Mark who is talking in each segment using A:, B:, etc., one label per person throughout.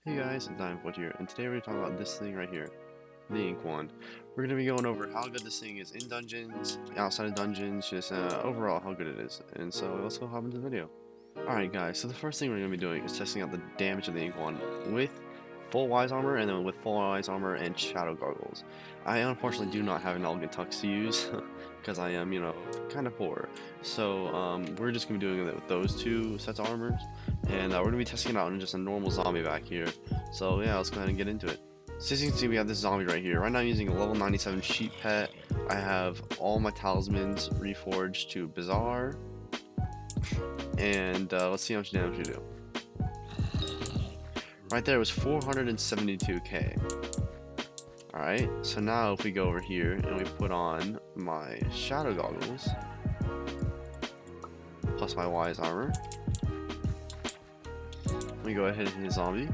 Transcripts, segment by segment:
A: Hey guys, it's Dyingwood here, and today we're going to talk about this thing right here, the Ink Wand. We're going to be going over how good this thing is in dungeons, outside of dungeons, just overall how good it is. And so let's go hop into the video. Alright guys, so the first thing we're going to be doing is testing out the damage of the Ink Wand with full Wise Armor, and then with full Wise Armor and Shadow Goggles. I unfortunately do not have an Elegant Tux to use, because I am, kind of poor. So we're just going to be doing it with those two sets of armors. And we're going to be testing it out in just a normal zombie back here. So yeah, let's go ahead and get into it. So as you can see, we have this zombie right here. Right now I'm using a level 97 sheep pet. I have all my talismans reforged to Bizarre. And let's see how much damage we do. Right there was 472k. Alright, so now if we go over here and we put on my Shadow Goggles, plus my Wise Armor, we go ahead and hit a zombie.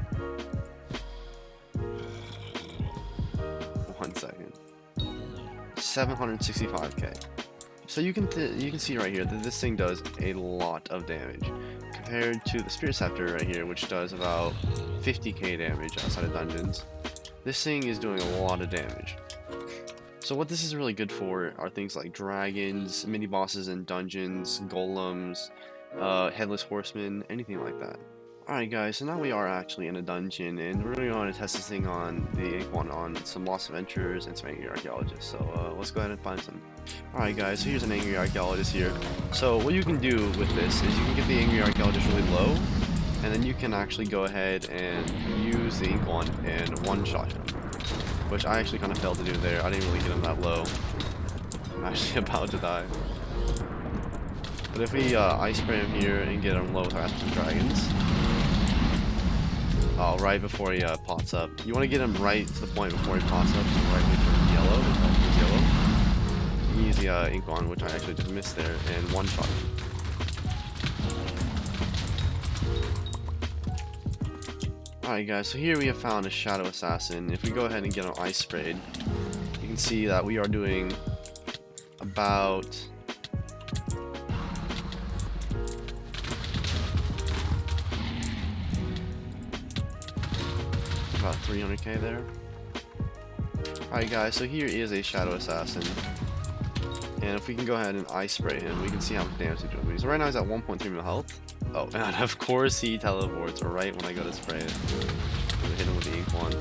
A: 1 second. 765k. So you can see right here that this thing does a lot of damage compared to the Spirit Scepter right here, which does about 50k damage outside of dungeons. This thing is doing a lot of damage. So what this is really good for are things like dragons, mini bosses in dungeons, golems, headless horsemen, anything like that. Alright guys, so now we are actually in a dungeon, and we're going to test this thing on the Ink Wand on some Lost Adventurers and some Angry Archaeologists. So let's go ahead and find some. Alright guys, so here's an Angry Archaeologist here. So what you can do with this is you can get the Angry Archaeologist really low, and then you can actually go ahead and use the Ink Wand and one-shot him. Which I actually kind of failed to do there. I didn't really get him that low. I'm actually about to die. But if we ice spray him here and get him low with our Aspen Dragons, right before he pops up. You want to get him right to the point before he pops up, right when he turns yellow, You can use the Ink Wand, which I actually just missed there, and one-shot him. Alright guys, so here we have found a Shadow Assassin. If we go ahead and get him ice sprayed, you can see that we are doing about 300k there. Alright guys, so here is a Shadow Assassin. And if we can go ahead and ice spray him, we can see how much damage he's doing. So right now he's at 1.3 mil health. Oh, and of course he teleports right when I go to spray it. Hit him with the Ink Wand.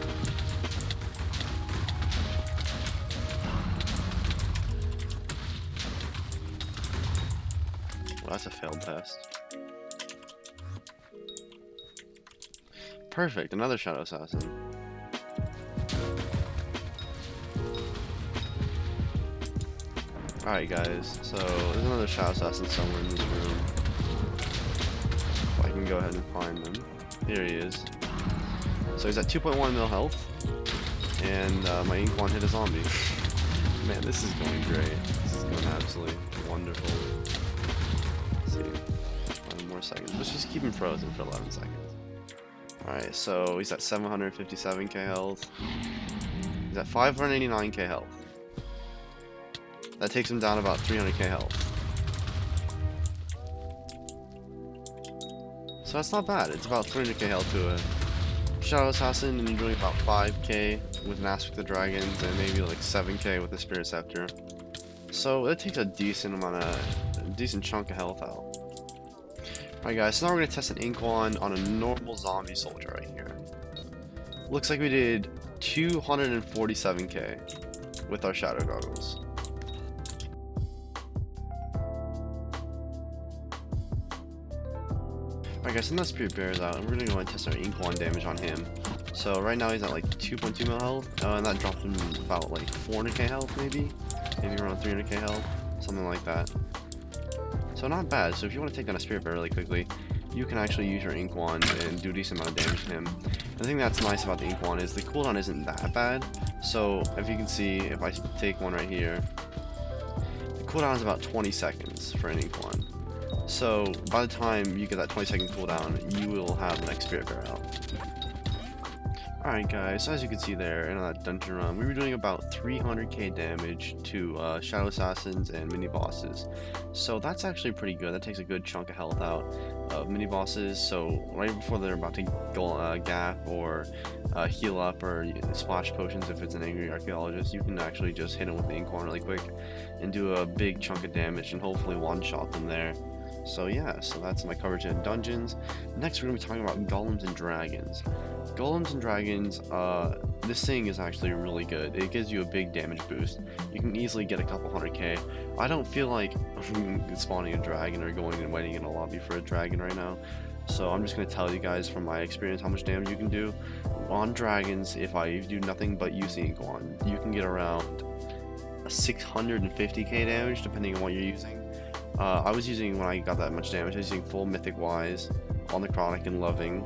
A: Well, that's a failed test. Perfect, another Shadow Assassin. Alright guys, so there's another Shadow Assassin somewhere in this room. I can go ahead and find them. Here he is. So he's at 2.1 mil health, and my Ink Wand hit a zombie. Man, this is going great. This is going absolutely wonderful. Let's see, 11 more seconds. Let's just keep him frozen for 11 seconds. Alright, so he's at 757k health. He's at 589k health. That takes him down about 300k health. So that's not bad. It's about 300k health to a Shadow Assassin, and you're doing about 5k with an Aspect of Dragons, and maybe like 7k with the Spirit Scepter. So it takes a decent chunk of health out. Alright guys, so now we're going to test an Ink Wand on a normal zombie soldier right here. Looks like we did 247k with our Shadow Goggles. Alright guys, so now Spirit Bear is out, and we're going to go and test our Ink Wand damage on him. So right now he's at like 2.2 mil health, and that dropped him about like 400k health maybe around 300k health, something like that. So not bad. So if you want to take down a Spirit Bear really quickly, you can actually use your Ink Wand and do a decent amount of damage to him. And the thing that's nice about the Ink Wand is the cooldown isn't that bad. So if you can see, if I take one right here, the cooldown is about 20 seconds for an Ink Wand. So by the time you get that 20-second cooldown, you will have the next Spirit Bear out. Alright guys, so as you can see there in that dungeon run, we were doing about 300k damage to Shadow Assassins and mini bosses. So that's actually pretty good. That takes a good chunk of health out of mini bosses. So right before they're about to go gap or heal up or splash potions if it's an angry archaeologist, you can actually just hit them with the Inkhorn really quick and do a big chunk of damage and hopefully one-shot them there. So yeah, so that's my coverage in dungeons. Next we're going to be talking about golems and dragons. Golems and dragons, this thing is actually really good. It gives you a big damage boost. You can easily get a couple 100k. I don't feel like spawning a dragon or going and waiting in a lobby for a dragon right now. So I'm just going to tell you guys from my experience how much damage you can do. On dragons, if I do nothing but use the ink wand, you can get around 650k damage depending on what you're using. I was using, when I got that much damage, I was using full mythic wise on the chronic and loving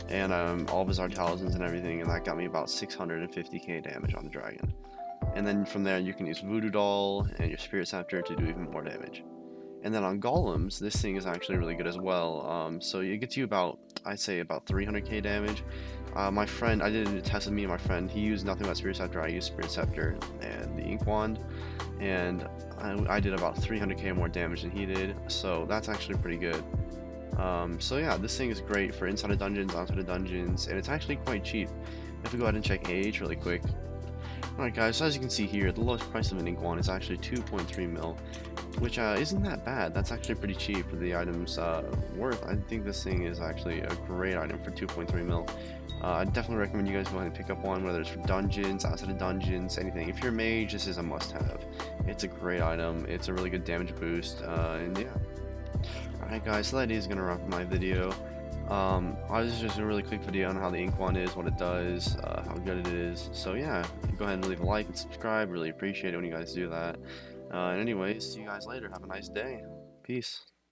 A: and all bizarre talismans and everything, and that got me about 650k damage on the dragon. And then from there you can use voodoo doll and your spirit scepter to do even more damage. And then on golems, this thing is actually really good as well. So it gets you about, I'd say about 300k damage. My friend, I did a test with me and my friend, he used nothing but spirit scepter. I used spirit scepter and the ink wand, and I did about 300k more damage than he did, so that's actually pretty good. So yeah, this thing is great for inside of dungeons, outside of dungeons, and it's actually quite cheap. If we go ahead and check age really quick. Alright guys, so as you can see here, the lowest price of an ink wand is actually 2.3 mil, which isn't that bad. That's actually pretty cheap for the item's worth. I think this thing is actually a great item for 2.3 mil. I definitely recommend you guys go ahead and pick up one, whether it's for dungeons, outside of dungeons, anything. If you're a mage, this is a must-have. It's a great item. It's a really good damage boost, and yeah. Alright guys, so that is going to wrap up my video. I was just a really quick video on how the ink wand is, what it does, how good it is. So yeah, go ahead and leave a like and subscribe. Really appreciate it when you guys do that. And anyways, see you guys later. Have a nice day. Peace.